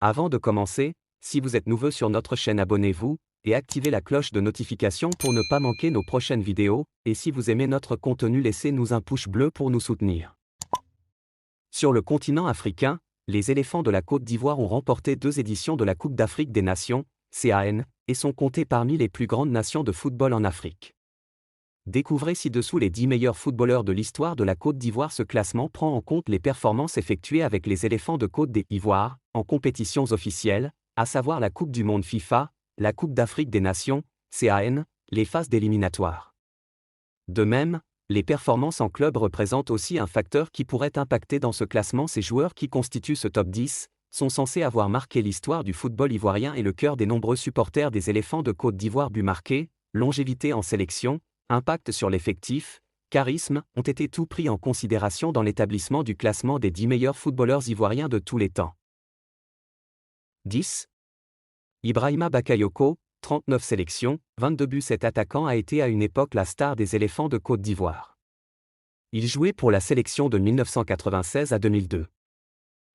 Avant de commencer, si vous êtes nouveau sur notre chaîne, abonnez-vous et activez la cloche de notification pour ne pas manquer nos prochaines vidéos, et si vous aimez notre contenu, laissez-nous un pouce bleu pour nous soutenir. Sur le continent africain, les éléphants de la Côte d'Ivoire ont remporté 2 éditions de la Coupe d'Afrique des Nations, CAN, et sont comptés parmi les plus grandes nations de football en Afrique. Découvrez ci-dessous les 10 meilleurs footballeurs de l'histoire de la Côte d'Ivoire. Ce classement prend en compte les performances effectuées avec les éléphants de Côte d'Ivoire, en compétitions officielles, à savoir la Coupe du Monde FIFA, la Coupe d'Afrique des Nations, CAN, les phases d'éliminatoire. De même, les performances en club représentent aussi un facteur qui pourrait impacter dans ce classement. Ces joueurs qui constituent ce top 10 sont censés avoir marqué l'histoire du football ivoirien et le cœur des nombreux supporters des éléphants de Côte d'Ivoire. Buts marqués, longévité en sélection, impact sur l'effectif, charisme ont été tout pris en considération dans l'établissement du classement des 10 meilleurs footballeurs ivoiriens de tous les temps. 10. Ibrahima Bakayoko, 39 sélections, 22 buts. Cet attaquant a été à une époque la star des éléphants de Côte d'Ivoire. Il jouait pour la sélection de 1996 à 2002.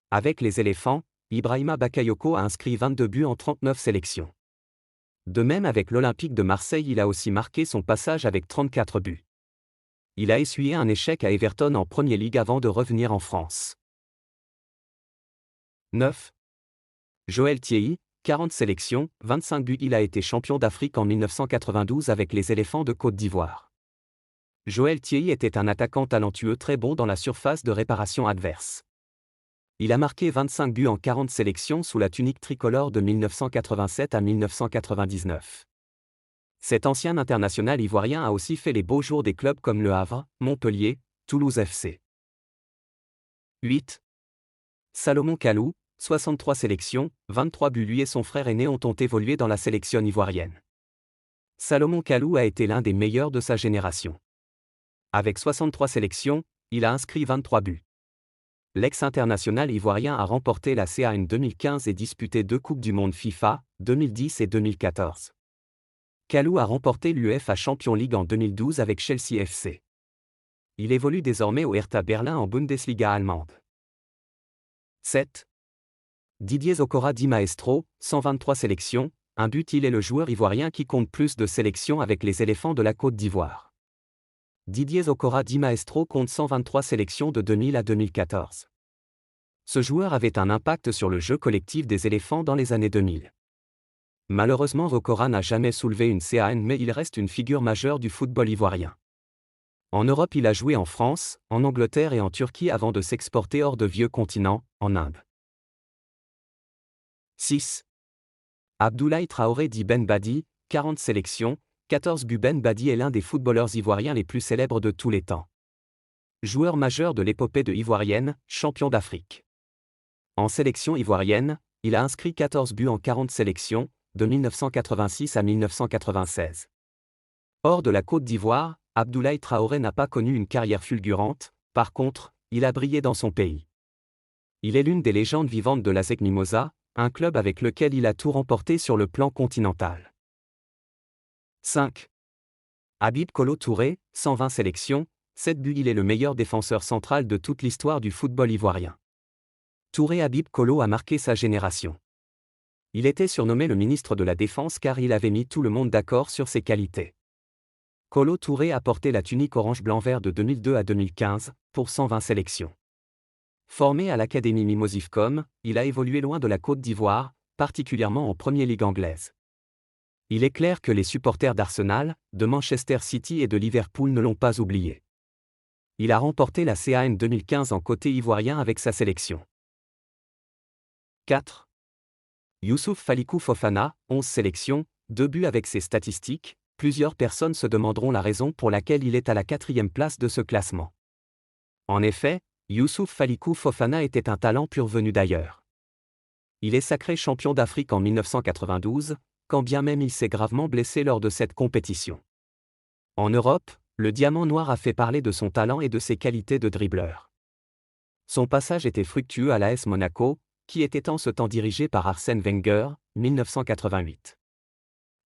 Avec les éléphants, Ibrahima Bakayoko a inscrit 22 buts en 39 sélections. De même avec l'Olympique de Marseille, il a aussi marqué son passage avec 34 buts. Il a essuyé un échec à Everton en Premier League avant de revenir en France. 9. Joël Thierry, 40 sélections, 25 buts. Il a été champion d'Afrique en 1992 avec les éléphants de Côte d'Ivoire. Joël Thierry était un attaquant talentueux très bon dans la surface de réparation adverse. Il a marqué 25 buts en 40 sélections sous la tunique tricolore de 1987 à 1999. Cet ancien international ivoirien a aussi fait les beaux jours des clubs comme Le Havre, Montpellier, Toulouse FC. 8. Salomon Kalou, 63 sélections, 23 buts. Lui et son frère aîné ont évolué dans la sélection ivoirienne. Salomon Kalou a été l'un des meilleurs de sa génération. Avec 63 sélections, il a inscrit 23 buts. L'ex-international ivoirien a remporté la CAN 2015 et disputé 2 Coupes du Monde FIFA, 2010 et 2014. Kalou a remporté l'UEFA Champions League en 2012 avec Chelsea FC. Il évolue désormais au Hertha Berlin en Bundesliga allemande. 7. Didier Zokora Di Maestro, 123 sélections, 1 but. Il est le joueur ivoirien qui compte plus de sélections avec les éléphants de la Côte d'Ivoire. Didier Zokora Di Maestro compte 123 sélections de 2000 à 2014. Ce joueur avait un impact sur le jeu collectif des éléphants dans les années 2000. Malheureusement, Zokora n'a jamais soulevé une CAN, mais il reste une figure majeure du football ivoirien. En Europe, il a joué en France, en Angleterre et en Turquie avant de s'exporter hors de vieux continent, en Inde. 6. Abdoulaye Traoré Di Ben Badi, 40 sélections, 14 buts. Ben Badi est l'un des footballeurs ivoiriens les plus célèbres de tous les temps. Joueur majeur de l'épopée de ivoirienne, champion d'Afrique. En sélection ivoirienne, il a inscrit 14 buts en 40 sélections, de 1986 à 1996. Hors de la Côte d'Ivoire, Abdoulaye Traoré n'a pas connu une carrière fulgurante, par contre, il a brillé dans son pays. Il est l'une des légendes vivantes de l'ASEC Mimosa, un club avec lequel il a tout remporté sur le plan continental. 5. Habib Kolo Touré, 120 sélections, 7 buts. Il est le meilleur défenseur central de toute l'histoire du football ivoirien. Touré Habib Kolo a marqué sa génération. Il était surnommé le ministre de la Défense car il avait mis tout le monde d'accord sur ses qualités. Kolo Touré a porté la tunique orange-blanc-vert de 2002 à 2015, pour 120 sélections. Formé à l'Académie Mimosifcom, il a évolué loin de la Côte d'Ivoire, particulièrement en Premier League anglaise. Il est clair que les supporters d'Arsenal, de Manchester City et de Liverpool ne l'ont pas oublié. Il a remporté la CAN 2015 en côté ivoirien avec sa sélection. 4. Youssouf Falikou Fofana, 11 sélections, 2 buts. Avec ses statistiques, plusieurs personnes se demanderont la raison pour laquelle il est à la 4e place de ce classement. En effet, Youssouf Falikou Fofana était un talent pur venu d'ailleurs. Il est sacré champion d'Afrique en 1992, quand bien même il s'est gravement blessé lors de cette compétition. En Europe, le Diamant Noir a fait parler de son talent et de ses qualités de dribbleur. Son passage était fructueux à l'AS Monaco, qui était en ce temps dirigé par Arsène Wenger, 1988.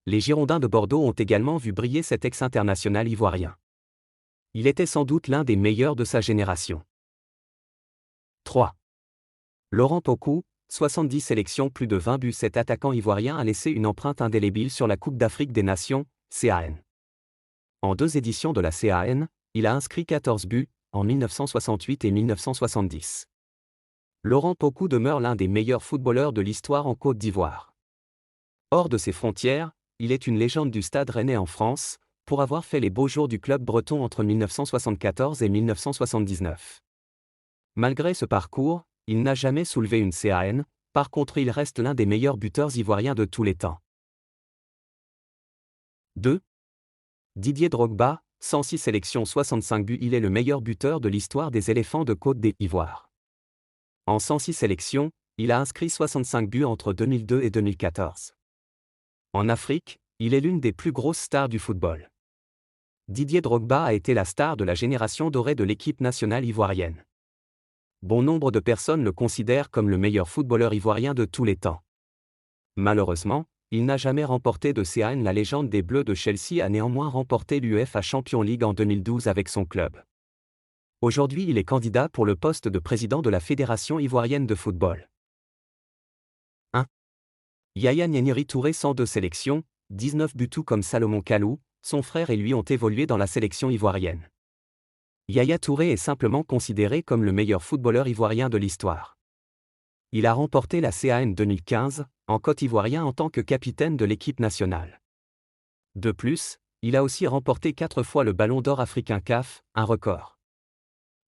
Les Girondins de Bordeaux ont également vu briller cet ex-international ivoirien. Il était sans doute l'un des meilleurs de sa génération. 3. Laurent Pokou, 70 sélections, plus de 20 buts. Cet attaquant ivoirien a laissé une empreinte indélébile sur la Coupe d'Afrique des Nations, CAN. En 2 éditions de la CAN, il a inscrit 14 buts, en 1968 et 1970. Laurent Pokou demeure l'un des meilleurs footballeurs de l'histoire en Côte d'Ivoire. Hors de ses frontières, il est une légende du Stade Rennais en France, pour avoir fait les beaux jours du club breton entre 1974 et 1979. Malgré ce parcours, il n'a jamais soulevé une CAN, par contre il reste l'un des meilleurs buteurs ivoiriens de tous les temps. 2. Didier Drogba, 106 sélections 65 buts. Il est le meilleur buteur de l'histoire des éléphants de Côte d'Ivoire. En 106 sélections, il a inscrit 65 buts entre 2002 et 2014. En Afrique, il est l'une des plus grosses stars du football. Didier Drogba a été la star de la génération dorée de l'équipe nationale ivoirienne. Bon nombre de personnes le considèrent comme le meilleur footballeur ivoirien de tous les temps. Malheureusement, il n'a jamais remporté de CAN. La légende des Bleus de Chelsea a néanmoins remporté l'UEFA Champions League en 2012 avec son club. Aujourd'hui, il est candidat pour le poste de président de la Fédération ivoirienne de football. 1. Yaya Nyeniri Touré, 102 sélections, 19 buts. Tout comme Salomon Kalou, son frère et lui ont évolué dans la sélection ivoirienne. Yaya Touré est simplement considéré comme le meilleur footballeur ivoirien de l'histoire. Il a remporté la CAN 2015, en Côte d'Ivoirien en tant que capitaine de l'équipe nationale. De plus, il a aussi remporté 4 fois le Ballon d'Or africain CAF, un record.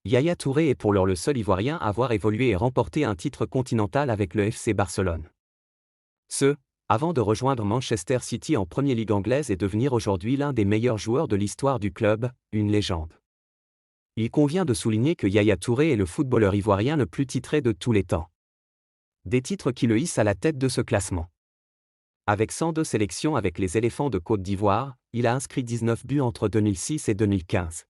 Yaya Touré est pour l'heure le seul Ivoirien à avoir évolué et remporté un titre continental avec le FC Barcelone. Avant de rejoindre Manchester City en Premier League anglaise et devenir aujourd'hui l'un des meilleurs joueurs de l'histoire du club, une légende. Il convient de souligner que Yaya Touré est le footballeur ivoirien le plus titré de tous les temps. Des titres qui le hissent à la tête de ce classement. Avec 102 sélections avec les éléphants de Côte d'Ivoire, il a inscrit 19 buts entre 2006 et 2015.